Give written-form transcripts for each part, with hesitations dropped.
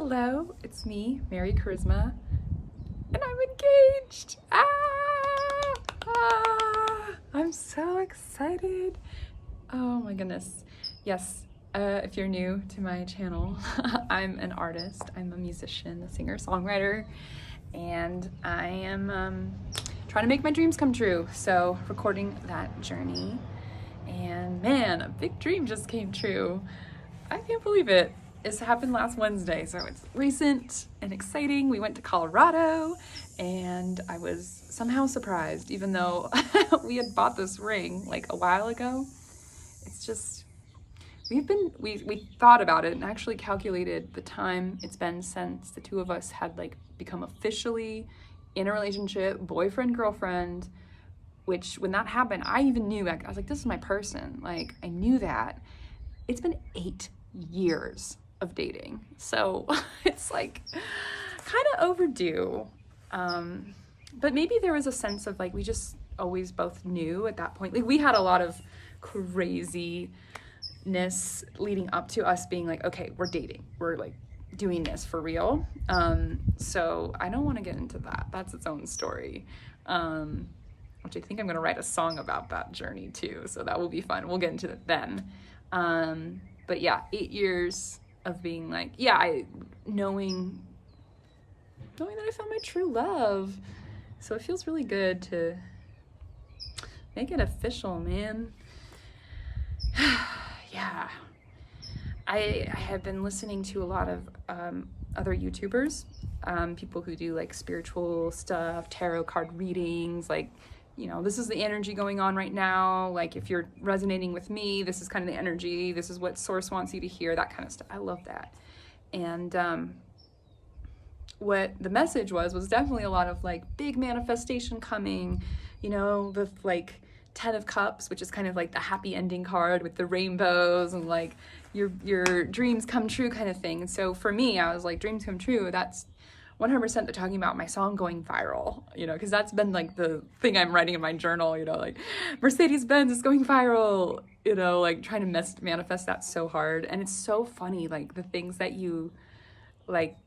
Hello, it's me, Mary Charisma, and I'm engaged. I'm so excited. Oh my goodness. Yes, if you're new to my channel, I'm an artist. I'm a musician, a singer, songwriter, and I am trying to make my dreams come true. So, recording that journey. And man, a big dream just came true. I can't believe it. This happened last Wednesday, so it's recent and exciting. We went to Colorado, and I was somehow surprised, even though we had bought this ring like a while ago. It's just, we thought about it and actually calculated the time it's been since the two of us had like become officially in a relationship, boyfriend, girlfriend, which when that happened, I even knew, I was like, this is my person. Like, I knew that. It's been 8 years of dating. So it's like kind of overdue. But maybe there was a sense of like, we just always both knew at that point. Like, we had a lot of craziness leading up to us being like, okay, we're dating. We're like doing this for real. So I don't want to get into that. That's its own story. Which I think I'm going to write a song about that journey too. So that will be fun. We'll get into it then. But yeah, 8 years of being like, knowing that I found my true love. So it feels really good to make it official, man. Yeah. I have been listening to a lot of other YouTubers, people who do like spiritual stuff, tarot card readings, like, you know, this is the energy going on right now. Like, if you're resonating with me, this is kind of the energy. This is what source wants you to hear, that kind of stuff. I love that. And what the message was definitely a lot of like big manifestation coming, you know, the like 10 of Cups, which is kind of like the happy ending card with the rainbows and like your dreams come true kind of thing. And so for me, I was like, dreams come true. That's 100% they're talking about my song going viral, you know, because that's been like the thing I'm writing in my journal, you know, like Mercedes-Benz is going viral, you know, like trying to manifest that so hard. And it's so funny, like the things that you like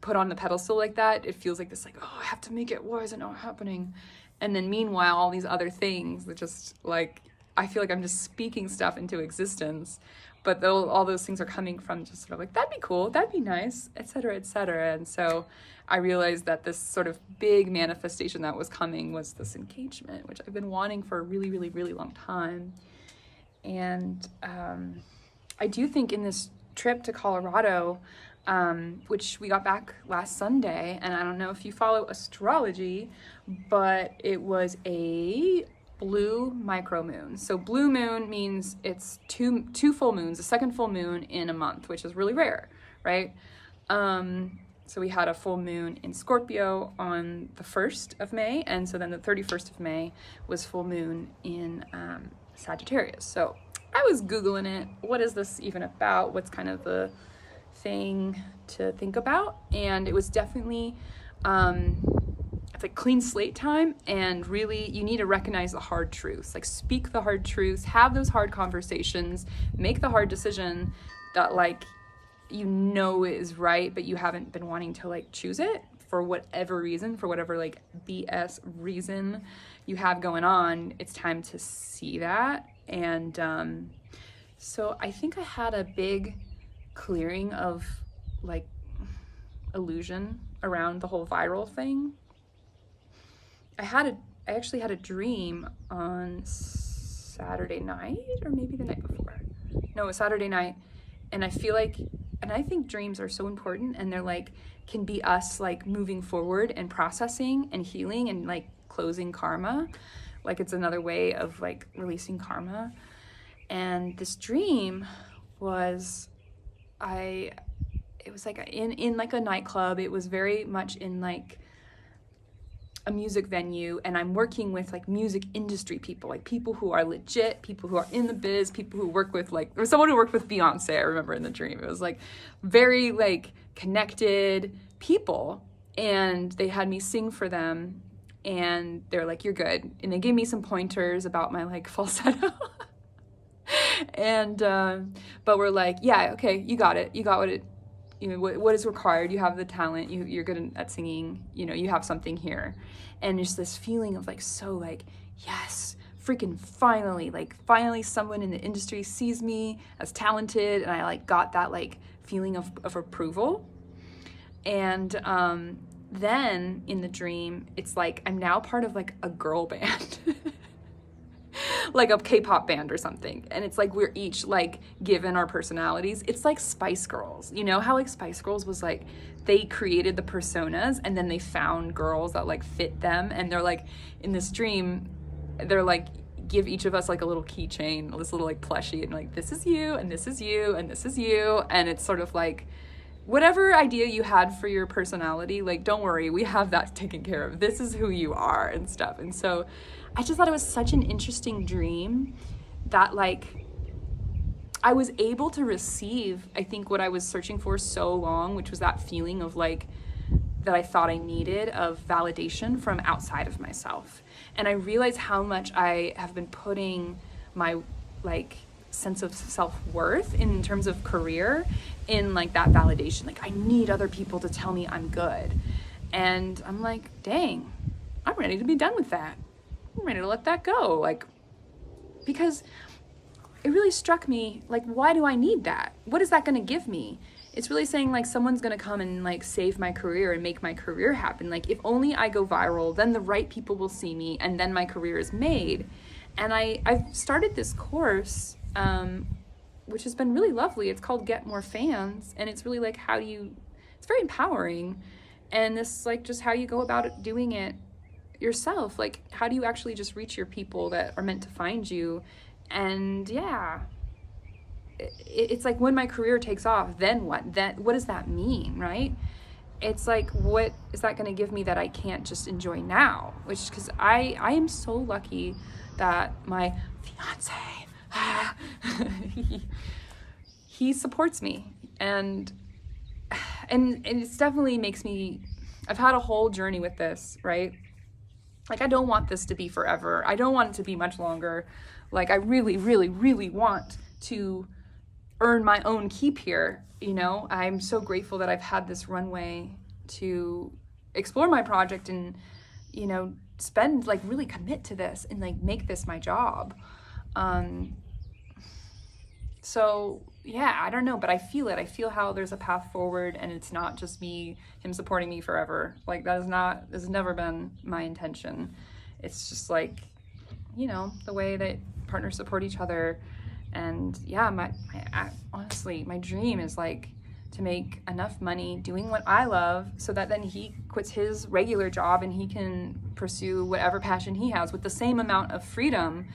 put on the pedestal like that, it feels like this like, oh, I have to make it, why is it not happening? And then meanwhile, all these other things that just like, I feel like I'm just speaking stuff into existence, but all those things are coming from just sort of like, that'd be cool, that'd be nice, etc., etc. And so I realized that this sort of big manifestation that was coming was this engagement, which I've been wanting for a really, really, really long time. And I do think in this trip to Colorado, which we got back last Sunday, and I don't know if you follow astrology, but it was a blue micromoon. So blue moon means it's two full moons, a second full moon in a month, which is really rare, right? So we had a full moon in Scorpio on the 1st of May, and so then the 31st of May was full moon in Sagittarius. So I was Googling it. What is this even about? What's kind of the thing to think about? And it was definitely it's like clean slate time, and really you need to recognize the hard truths, like speak the hard truths, have those hard conversations, make the hard decision that like you know is right, but you haven't been wanting to like choose it for whatever reason, for whatever like BS reason you have going on. It's time to see that. And so I think I had a big clearing of like illusion around the whole viral thing. I actually had a dream on Saturday night, or maybe the night before. No, it was Saturday night. And I feel like, and I think dreams are so important, and they're like, can be us like moving forward and processing and healing and like closing karma. Like, it's another way of like releasing karma. And this dream was, it was like in like a nightclub. It was very much in like a music venue, and I'm working with like music industry people, like people who are legit, people who are in the biz, people who work with like, there was someone who worked with Beyonce, I remember in the dream. It was like very like connected people, and they had me sing for them, and they're like, you're good. And they gave me some pointers about my like falsetto. And but we're like, yeah, okay, you got it, you got you know, what is required. You have the talent, you're good at singing, you know, you have something here. And just this feeling of like, so like, yes, freaking finally someone in the industry sees me as talented. And I like got that like feeling of approval. And then in the dream, it's like I'm now part of like a girl band. Like a K-pop band or something. And it's like we're each like given our personalities. It's like Spice Girls. You know how like Spice Girls was like, they created the personas and then they found girls that like fit them. And they're like, in this dream, they're like, give each of us like a little keychain, this little like plushie, and like, this is you, and this is you, and this is you. And it's sort of like, whatever idea you had for your personality, like, don't worry, we have that taken care of. This is who you are and stuff. And so I just thought it was such an interesting dream that like I was able to receive, I think, what I was searching for so long, which was that feeling of like, that I thought I needed of validation from outside of myself. And I realized how much I have been putting my like sense of self-worth in terms of career in like that validation. Like I need other people to tell me I'm good. And I'm like, dang, I'm ready to be done with that. I'm ready to let that go. Like, because it really struck me, like, why do I need that? What is that going to give me? It's really saying like someone's going to come and like save my career and make my career happen. Like if only I go viral, then the right people will see me and then my career is made. And I've started this course, which has been really lovely. It's called Get More Fans. And it's really like it's very empowering. And this like just how you go about it, doing it yourself. Like how do you actually just reach your people that are meant to find you? And yeah, it's like when my career takes off, then what? What does that mean, right? It's like, what is that going to give me that I can't just enjoy now? Which, because I am so lucky that my fiance, he supports me, and it's definitely makes me. I've had a whole journey with this, right? Like I don't want this to be forever. I don't want it to be much longer. Like I really, really, really want to earn my own keep here. You know, I'm so grateful that I've had this runway to explore my project and, you know, spend like really commit to this and like make this my job. So yeah, I don't know, but I feel it. I feel how there's a path forward, and it's not just him supporting me forever. Like this has never been my intention. It's just like, you know, the way that partners support each other. And yeah, honestly, my dream is like to make enough money doing what I love so that then he quits his regular job and he can pursue whatever passion he has with the same amount of freedom,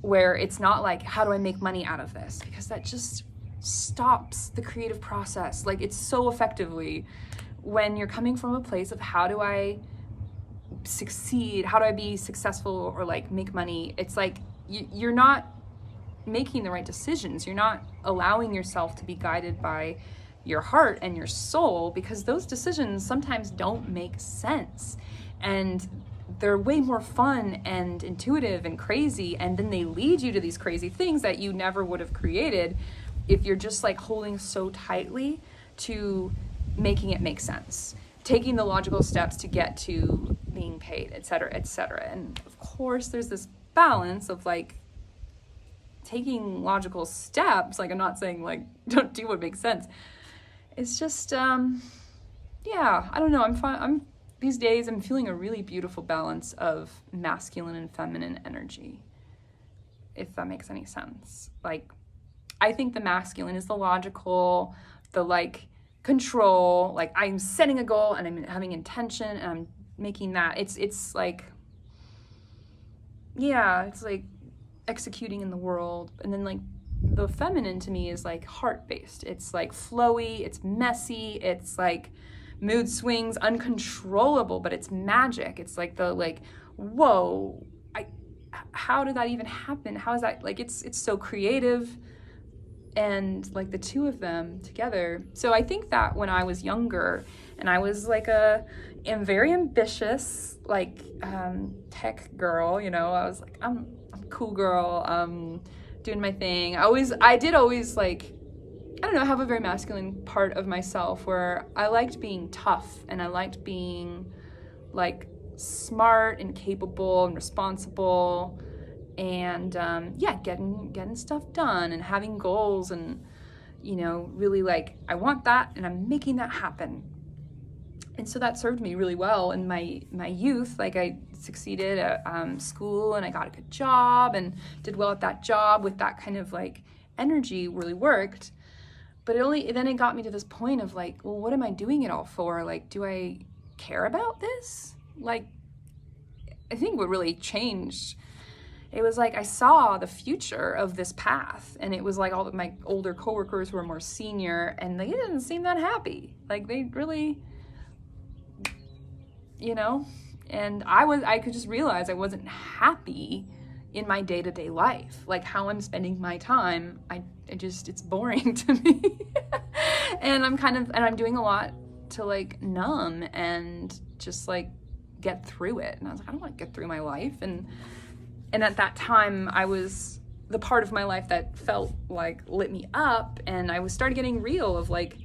where it's not like, how do I make money out of this? Because that just stops the creative process. Like it's so effectively when you're coming from a place of how do I succeed? How do I be successful or like make money? It's like you're not making the right decisions. You're not allowing yourself to be guided by your heart and your soul, because those decisions sometimes don't make sense. And they're way more fun and intuitive and crazy, and then they lead you to these crazy things that you never would have created if you're just like holding so tightly to making it make sense, taking the logical steps to get to being paid, et cetera, et cetera. And of course there's this balance of like taking logical steps. Like I'm not saying like don't do what makes sense. It's just yeah, I don't know. I'm these days I'm feeling a really beautiful balance of masculine and feminine energy, if that makes any sense. Like I think the masculine is the logical, the like control, like I'm setting a goal and I'm having intention and I'm making that. It's like, yeah, it's like executing in the world. And then like the feminine to me is like heart-based. It's like flowy, it's messy, it's like mood swings, uncontrollable, but it's magic. It's like the like, whoa, how did that even happen? How is that, like, it's so creative. And like the two of them together. So I think that when I was younger and I was like am very ambitious, like tech girl, you know, I was like, I'm a cool girl, doing my thing. I I don't know, have a very masculine part of myself where I liked being tough and I liked being like smart and capable and responsible and getting stuff done and having goals and, you know, really like, I want that and I'm making that happen. And so that served me really well in my youth. Like I succeeded at school and I got a good job and did well at that job with that kind of like energy really worked. But then it got me to this point of like, well, what am I doing it all for? Like, do I care about this? Like, I think what really changed, it was like I saw the future of this path, and it was like all of my older coworkers who were more senior, and they didn't seem that happy. Like they really, you know, and I could just realize I wasn't happy in my day-to-day life. Like how I'm spending my time, it's boring to me. And I'm doing a lot to like numb and just like get through it. And I was like, I don't want to get through my life. And at that time I was the part of my life that felt like lit me up, and I started getting real of like,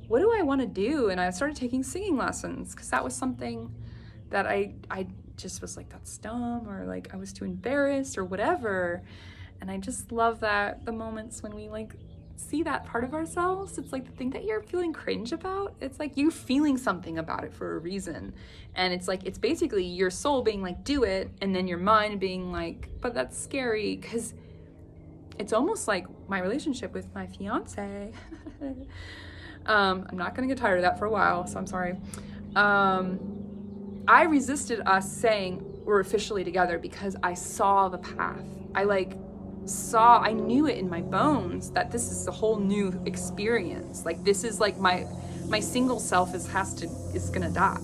what do I want to do? And I started taking singing lessons because that was something that I just was like, that's dumb, or like I was too embarrassed or whatever. And I just love that the moments when we like see that part of ourselves, it's like the thing that you're feeling cringe about, it's like you feeling something about it for a reason. And it's like, it's basically your soul being like, do it, and then your mind being like, but that's scary. Because it's almost like my relationship with my fiance. I'm not gonna get tired of that for a while, so I'm sorry. I resisted us saying we're officially together because I saw the path. I knew it in my bones that this is a whole new experience. Like this is like my single self is gonna die.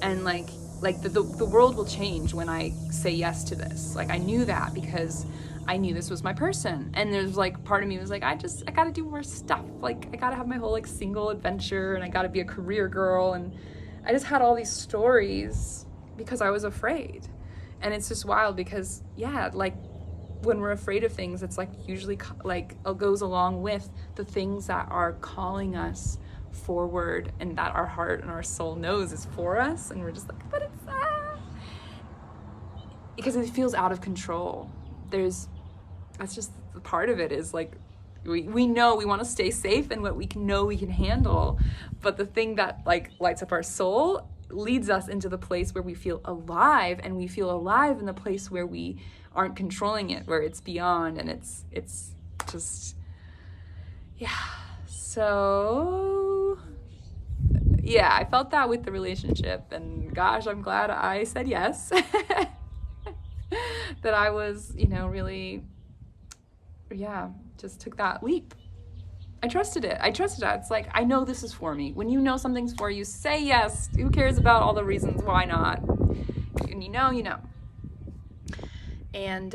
And like the world will change when I say yes to this. Like I knew that because I knew this was my person. And there's like part of me was like, I gotta do more stuff. Like I gotta have my whole like single adventure, and I gotta be a career girl, and I just had all these stories because I was afraid. And it's just wild because, yeah, like when we're afraid of things, it's like usually like it goes along with the things that are calling us forward and that our heart and our soul knows is for us. And we're just like, but it's because it feels out of control. That's just the part of it is like, we know we want to stay safe and what we know we can handle, but the thing that like lights up our soul leads us into the place where we feel alive, and we feel alive in the place where we aren't controlling it, where it's beyond, and it's just, yeah. So yeah, I felt that with the relationship, and gosh, I'm glad I said yes. That I was, you know, really, yeah, just took that leap. I trusted it. It's like, I know this is for me. When you know something's for you, say yes. Who cares about all the reasons why not? And you know. And,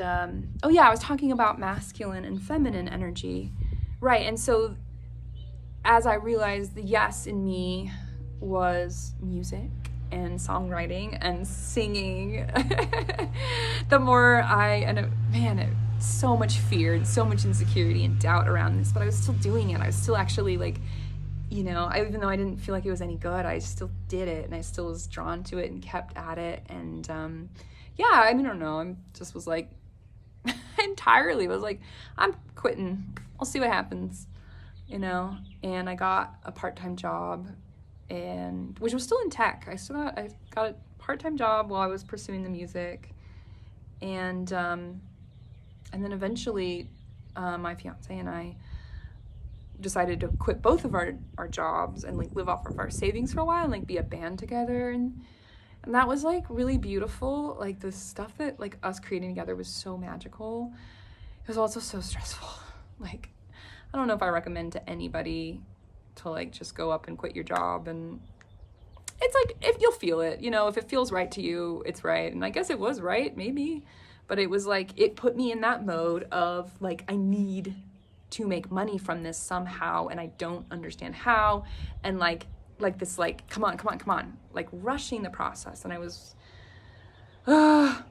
oh yeah, I was talking about masculine and feminine energy. Right, and so as I realized the yes in me was music and songwriting and singing, the more so much fear and so much insecurity and doubt around this, but I was still doing it. I was still actually like, you know, even though I didn't feel like it was any good, I still did it, and I still was drawn to it and kept at it. And yeah, I mean, I don't know, I just was like, entirely was like, I'm quitting. I'll see what happens, you know. And I got a part-time job, and which was still in tech. I got a part-time job while I was pursuing the music, and then eventually my fiance and I decided to quit both of our jobs and like live off of our savings for a while and like be a band together, and that was like really beautiful. Like the stuff that like us creating together was so magical. It was also so stressful. Like I don't know if I recommend to anybody to like just go up and quit your job, and it's like if you'll feel it, you know, if it feels right to you, it's right. And I guess it was right, maybe, but it was like it put me in that mode of like I need to make money from this somehow, and I don't understand how, and like this like come on, like rushing the process. And I was I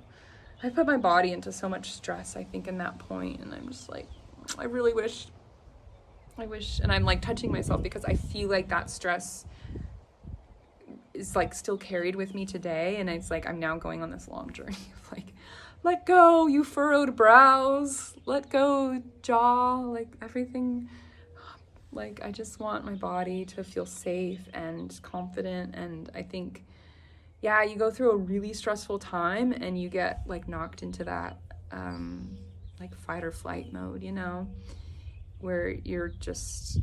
put my body into so much stress, I think, in that point, and I'm just like, I really wish I wish, and I'm like touching myself because I feel like that stress is like still carried with me today, and it's like I'm now going on this long journey of like, let go, you furrowed brows, let go, jaw, like everything. Like I just want my body to feel safe and confident, and I think, yeah, you go through a really stressful time and you get like knocked into that like fight or flight mode, you know, where you're just,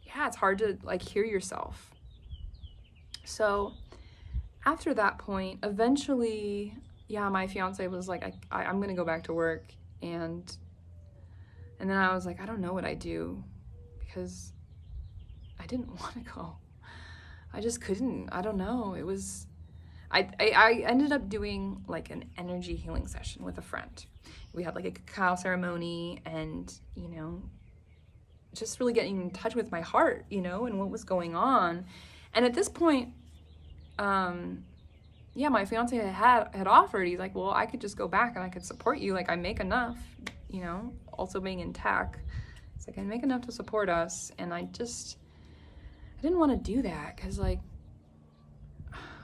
yeah, it's hard to like hear yourself. So after that point, eventually, yeah, my fiance was like, I'm gonna go back to work, and then I was like, I don't know what I do, because I didn't want to go. I just couldn't. I don't know. It was, I ended up doing like an energy healing session with a friend. We had like a cacao ceremony, and, you know, just really getting in touch with my heart, you know, and what was going on. And at this point, yeah, my fiance had offered, he's like, well, I could just go back and I could support you. Like, I make enough, you know, also being in tech. It's like, I make enough to support us. And I didn't want to do that, because like,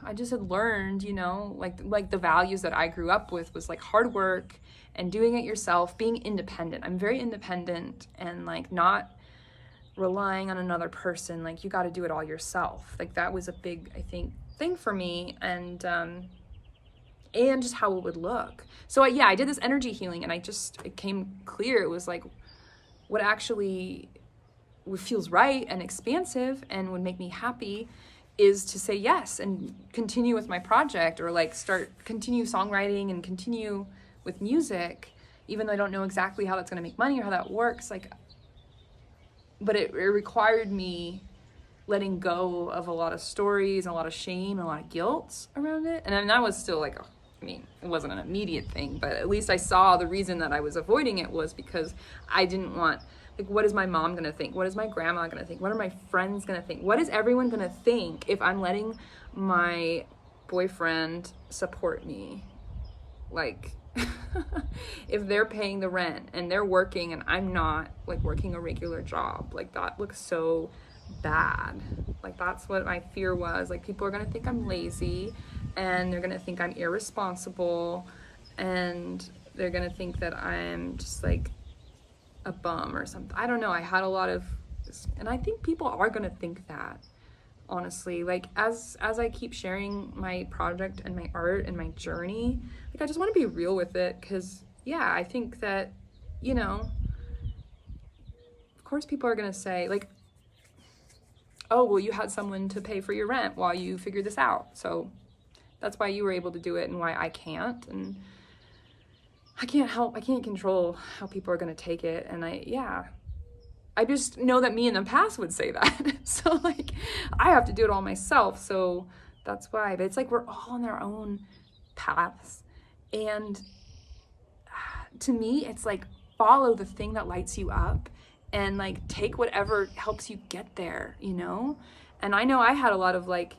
I just had learned, you know, like the values that I grew up with was like hard work and doing it yourself, being independent. I'm very independent, and like not relying on another person. Like, you got to do it all yourself. Like, that was a big, I think, thing for me, and just how it would look. So I did this energy healing, and it came clear. It was like what actually feels right and expansive and would make me happy is to say yes and continue with my project, or like continue songwriting and continue with music, even though I don't know exactly how that's going to make money or how that works. Like, but it required me letting go of a lot of stories and a lot of shame and a lot of guilt around it. And then that was still like, it wasn't an immediate thing, but at least I saw the reason that I was avoiding it was because I didn't want, like, what is my mom going to think? What is my grandma going to think? What are my friends going to think? What is everyone going to think if I'm letting my boyfriend support me? Like, if they're paying the rent and they're working and I'm not, like, working a regular job, like, that looks so bad. Like, that's what my fear was. Like, people are going to think I'm lazy, and they're going to think I'm irresponsible, and they're going to think that I'm just like a bum or something. I don't know. I had a lot of, and I think people are going to think that, honestly. Like, as I keep sharing my project and my art and my journey, like, I just want to be real with it, because yeah, I think that, you know, of course people are going to say, like, oh, well, you had someone to pay for your rent while you figured this out, so that's why you were able to do it and why I can't. And I can't control how people are going to take it. And I just know that me in the past would say that. So like, I have to do it all myself. So that's why. But it's like, we're all on our own paths. And to me, it's like, follow the thing that lights you up, and like, take whatever helps you get there, you know? And I know I had a lot of like,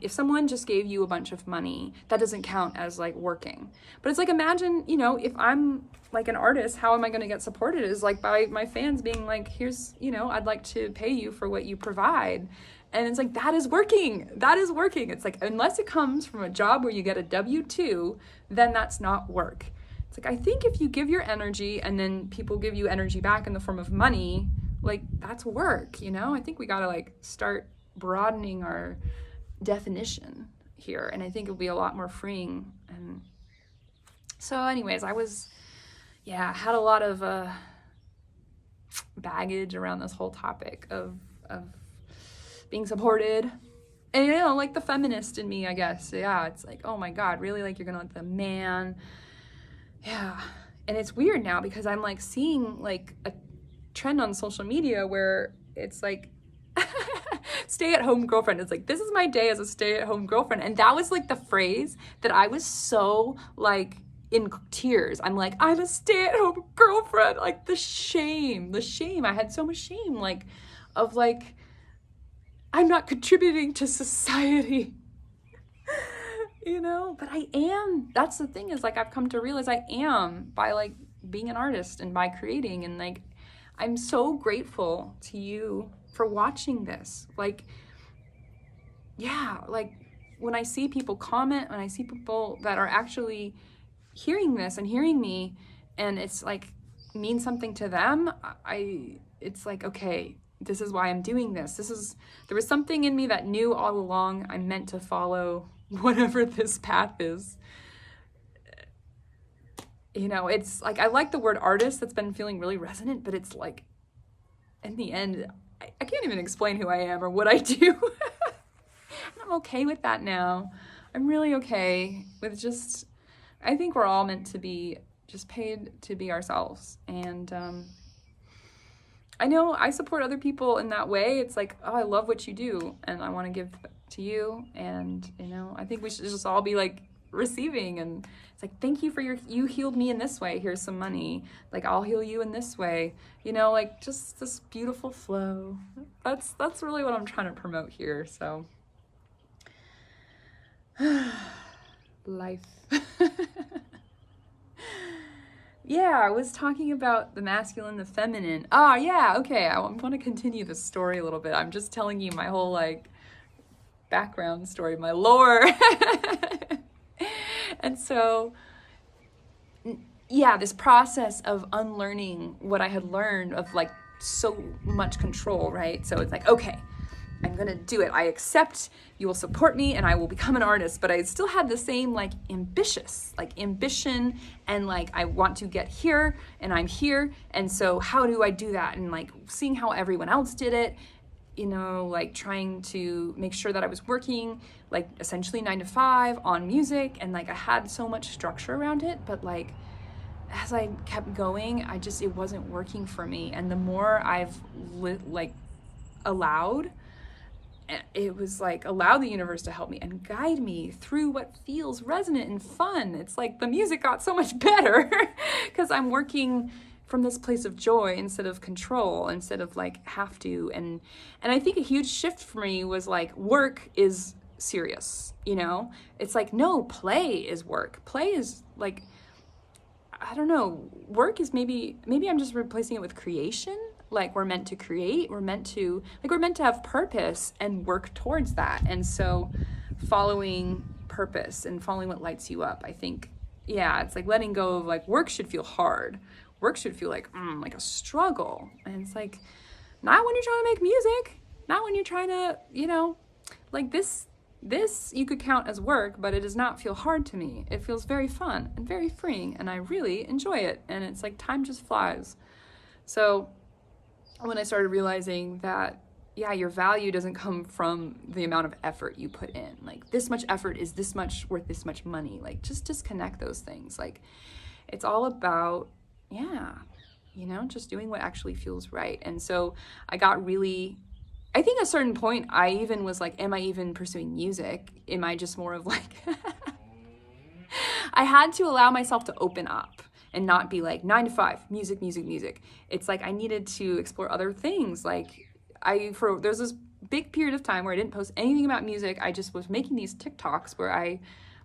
if someone just gave you a bunch of money, that doesn't count as like working. But it's like, imagine, you know, if I'm like an artist, how am I going to get supported? Is like by my fans being like, here's, you know, I'd like to pay you for what you provide. And it's like, that is working. That is working. It's like, unless it comes from a job where you get a W-2, then that's not work. It's like, I think if you give your energy and then people give you energy back in the form of money, like, that's work, you know? I think we got to like start broadening our definition here, and I think it'll be a lot more freeing. And so anyways, I had a lot of baggage around this whole topic of being supported. And, you know, like the feminist in me, I guess, yeah, it's like, oh my God, really? Like, you're gonna let the man, yeah. And it's weird now, because I'm like seeing like a trend on social media where it's like, stay-at-home girlfriend. It's like, this is my day as a stay-at-home girlfriend. And that was like the phrase that I was so like in tears. I'm like, I'm a stay-at-home girlfriend. Like, the shame. I had so much shame, like, of like, I'm not contributing to society. You know, but I am. That's the thing, is like, I've come to realize I am, by like being an artist and by creating, and like, I'm so grateful to you for watching this. Like, yeah, like when I see people comment, when I see people that are actually hearing this and hearing me, and it's like means something to them, it's like, okay, this is why I'm doing this. There was something in me that knew all along I'm meant to follow whatever this path is. You know, it's like, I like the word artist, that's been feeling really resonant, but it's like, in the end, I can't even explain who I am or what I do. And I'm okay with that now. I'm really okay with just, I think we're all meant to be just paid to be ourselves. And I know I support other people in that way. It's like, oh, I love what you do and I want to give to you. And, you know, I think we should just all be like receiving, and it's like, thank you for you healed me in this way, here's some money, like I'll heal you in this way, you know, like just this beautiful flow. That's really what I'm trying to promote here. So life. Yeah, I was talking about the masculine, the feminine. Ah, yeah, okay, I want to continue the story a little bit. I'm just telling you my whole like background story, my lore. And so, yeah, this process of unlearning what I had learned of like so much control, right? So it's like, okay, I'm gonna do it. I accept you will support me and I will become an artist. But I still had the same like ambition and like I want to get here and I'm here. And so how do I do that? And like seeing how everyone else did it, you know, like trying to make sure that I was working like essentially 9 to 5 on music, and like I had so much structure around it, but like as I kept going, it wasn't working for me. And the more I've allowed, it was like allow the universe to help me and guide me through what feels resonant and fun. It's like the music got so much better because I'm working from this place of joy instead of control, instead of like have to. And I think a huge shift for me was like work is serious, you know? It's like, no, play is work. Play is like, I don't know, work is maybe I'm just replacing it with creation. Like we're meant to create, we're meant to have purpose and work towards that. And so following purpose and following what lights you up, I think, yeah, it's like letting go of like work should feel hard. Work should feel like a struggle. And it's like, not when you're trying to make music, not when you're trying to, you know, like this you could count as work, but it does not feel hard to me. It feels very fun and very freeing, and I really enjoy it. And it's like time just flies. So when I started realizing that, yeah, your value doesn't come from the amount of effort you put in. Like this much effort is this much worth this much money. Like just disconnect those things. Like it's all about, yeah, you know, just doing what actually feels right. And so I think at a certain point, I even was like, am I even pursuing music? Am I just more of like, I had to allow myself to open up and not be like 9 to 5, music. It's like I needed to explore other things. Like there's this big period of time where I didn't post anything about music. I just was making these TikToks where I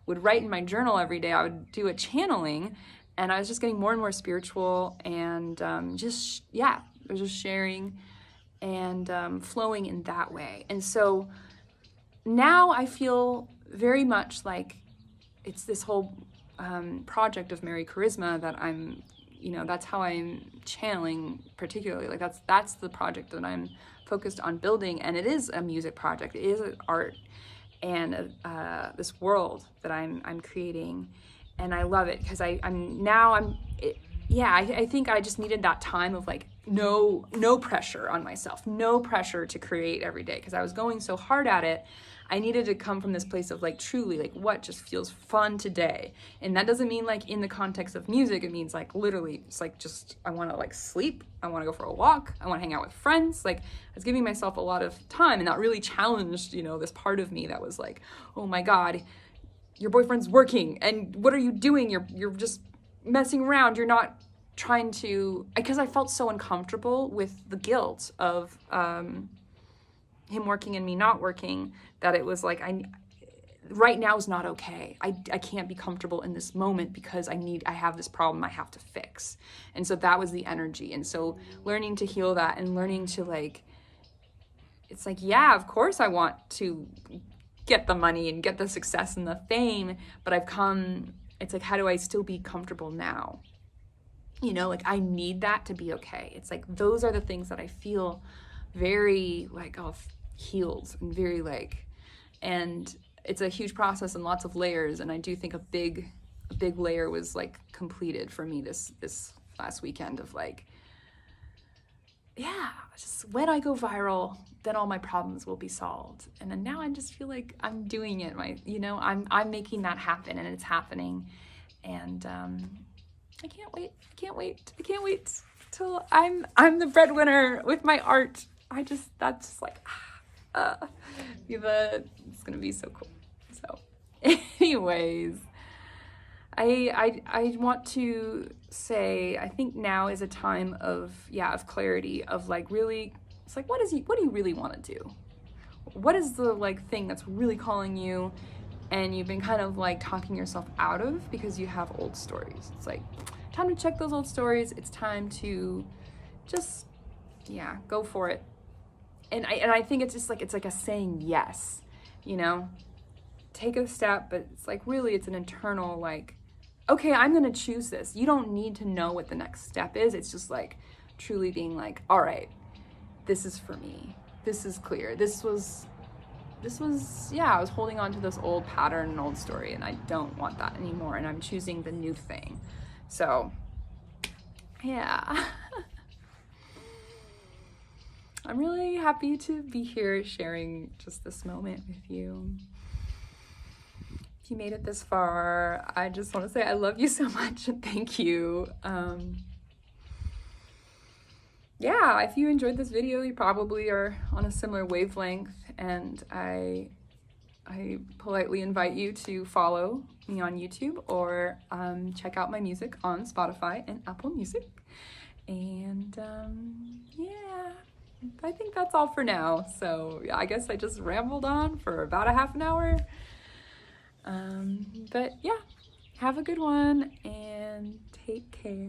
would write in my journal every day. I would do a channeling, and I was just getting more and more spiritual and I was just sharing and flowing in that way. And so now I feel very much like it's this whole project of Mary Charisma that I'm, you know, that's how I'm channeling particularly. Like that's the project that I'm focused on building, and it is a music project. It is an art and this world that I'm creating, and I love it because I think I just needed that time of like no pressure on myself, no pressure to create every day because I was going so hard at it. I needed to come from this place of like truly like what just feels fun today. And that doesn't mean like in the context of music, it means like literally it's like just I want to like sleep, I want to go for a walk, I want to hang out with friends. Like I was giving myself a lot of time, and that really challenged, you know, this part of me that was like, oh my God, your boyfriend's working and what are you doing? You're just messing around. You're not trying to, because I felt so uncomfortable with the guilt of him working and me not working, that it was like right now is not okay. I can't be comfortable in this moment because I have this problem I have to fix. And so that was the energy. And so learning to heal that and learning to like, it's like, yeah, of course I want to get the money and get the success and the fame, but it's like, how do I still be comfortable now? You know, like I need that to be okay. It's like, those are the things that I feel very like, oh, healed and very like, and it's a huge process and lots of layers. And I do think a big layer was like completed for me this last weekend of like, yeah, just when I go viral, then all my problems will be solved. And then now I just feel like I'm doing it. I'm making that happen, and it's happening. And I can't wait till I'm the breadwinner with my art. That's just like, it's gonna be so cool. So anyways, I want to say, I think now is a time of clarity, of like, really, it's like, what do you really want to do? What is the like thing that's really calling you, and you've been kind of like talking yourself out of because you have old stories? It's like time to check those old stories. It's time to just, go for it. And I think it's just like, it's like a saying yes, take a step, but it's like, really, it's an internal like, okay, I'm going to choose this. You don't need to know what the next step is. It's just like truly being like, all right, this is for me. This is clear. This was, I was holding on to this old pattern and old story, and I don't want that anymore. And I'm choosing the new thing. So, yeah. I'm really happy to be here sharing just this moment with you. If you made it this far, I just want to say I love you so much and thank you. If you enjoyed this video, you probably are on a similar wavelength, and I politely invite you to follow me on YouTube or check out my music on Spotify and Apple Music. And I think that's all for now. So I guess I just rambled on for about a half an hour. But have a good one and take care.